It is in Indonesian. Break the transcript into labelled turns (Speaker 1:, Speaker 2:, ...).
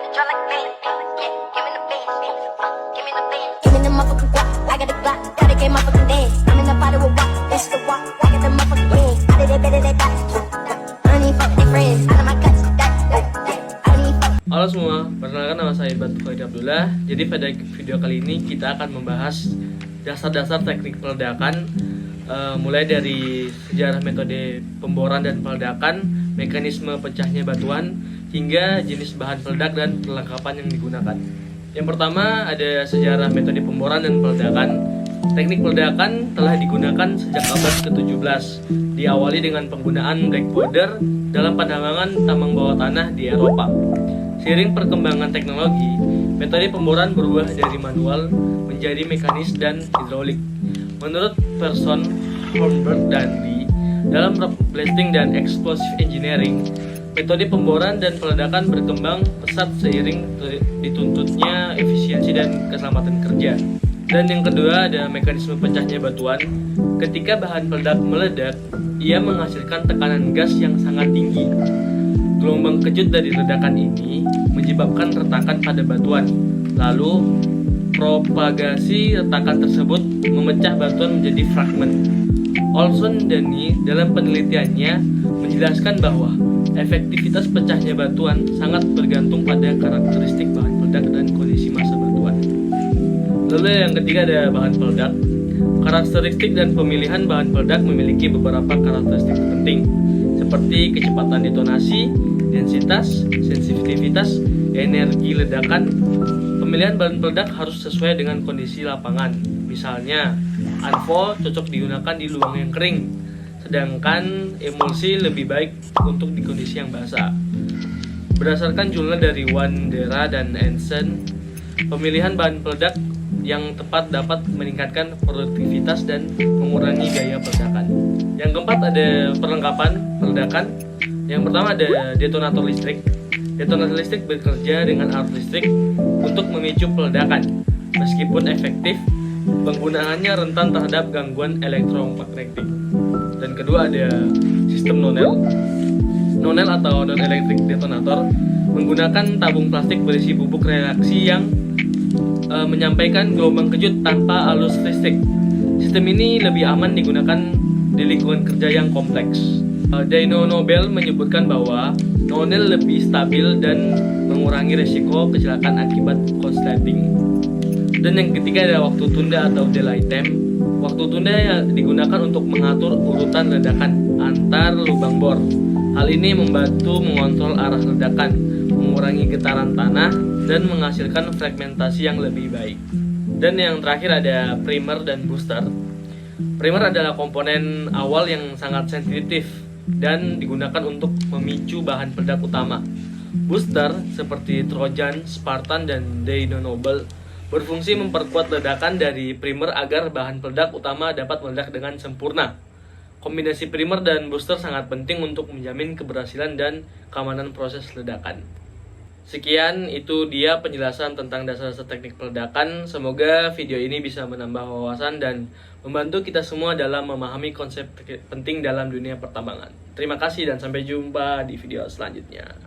Speaker 1: control like bang. Yeah, give me the bang. Give me the bang. Give me the motherfucking guap. I got the Glock. Gotta get motherfucking dance. I'm in the party with walk. This the walk. I got the motherfucking ring. I did it better than that. I don't even fuck with their friends. Out of my guts. I don't even fuck.
Speaker 2: Halo semua, perkenalkan nama saya Batu Khalid Abdullah. Jadi pada video kali ini kita akan membahas dasar-dasar teknik peledakan, mulai dari sejarah metode pemboran dan peledakan, mekanisme pecahnya batuan, hingga jenis bahan peledak dan perlengkapan yang digunakan. Yang pertama ada sejarah metode pemboran dan peledakan. Teknik peledakan telah digunakan sejak abad ke-17, diawali dengan penggunaan black powder dalam penambangan tambang bawah tanah di Eropa. Seiring perkembangan teknologi, metode pemboran berubah dari manual menjadi mekanis dan hidrolik. Menurut person Hornberg dan Lee, dalam blasting dan explosive engineering, metode pemboran dan peledakan berkembang pesat seiring dituntutnya efisiensi dan keselamatan kerja. Dan yang kedua ada mekanisme pecahnya batuan. Ketika bahan peledak meledak, ia menghasilkan tekanan gas yang sangat tinggi. Gelombang kejut dari ledakan ini menyebabkan retakan pada batuan. Lalu, propagasi retakan tersebut memecah batuan menjadi fragmen. Olson dan Lee dalam penelitiannya menjelaskan bahwa efektivitas pecahnya batuan sangat bergantung pada karakteristik bahan peledak dan kondisi massa batuan. Lalu yang ketiga ada bahan peledak. Karakteristik dan pemilihan bahan peledak memiliki beberapa karakteristik penting, seperti kecepatan detonasi, densitas, sensitivitas, energi ledakan. Pemilihan bahan peledak harus sesuai dengan kondisi lapangan. Misalnya, anvol cocok digunakan di luang yang kering, sedangkan emulsi lebih baik untuk di kondisi yang basah. Berdasarkan jurnal dari Wandera dan Ensen, pemilihan bahan peledak yang tepat dapat meningkatkan produktivitas dan mengurangi gaya peledakan. Yang keempat ada perlengkapan peledakan. Yang pertama ada detonator listrik. Detonator listrik bekerja dengan arus listrik untuk memicu peledakan. Meskipun efektif, penggunaannya rentan terhadap gangguan elektromagnetik. Dan kedua ada sistem nonel. Nonel atau non-electric detonator menggunakan tabung plastik berisi bubuk reaksi yang menyampaikan gelombang kejut tanpa arus listrik. Sistem ini lebih aman digunakan di lingkungan kerja yang kompleks. Dino Nobel menyebutkan bahwa nonel lebih stabil dan mengurangi resiko kecelakaan akibat korsleting. Dan yang ketiga ada waktu tunda atau delay time. Waktu tunda yang digunakan untuk mengatur urutan ledakan antar lubang bor. Hal ini membantu mengontrol arah ledakan, mengurangi getaran tanah, dan menghasilkan fragmentasi yang lebih baik. Dan yang terakhir ada primer dan booster. Primer adalah komponen awal yang sangat sensitif dan digunakan untuk memicu bahan peledak utama. Booster seperti Trojan, Spartan, dan Dino Nobel berfungsi memperkuat ledakan dari primer agar bahan peledak utama dapat meledak dengan sempurna. Kombinasi primer dan booster sangat penting untuk menjamin keberhasilan dan keamanan proses ledakan. Sekian, itu dia penjelasan tentang dasar-dasar teknik peledakan. Semoga video ini bisa menambah wawasan dan membantu kita semua dalam memahami konsep penting dalam dunia pertambangan. Terima kasih dan sampai jumpa di video selanjutnya.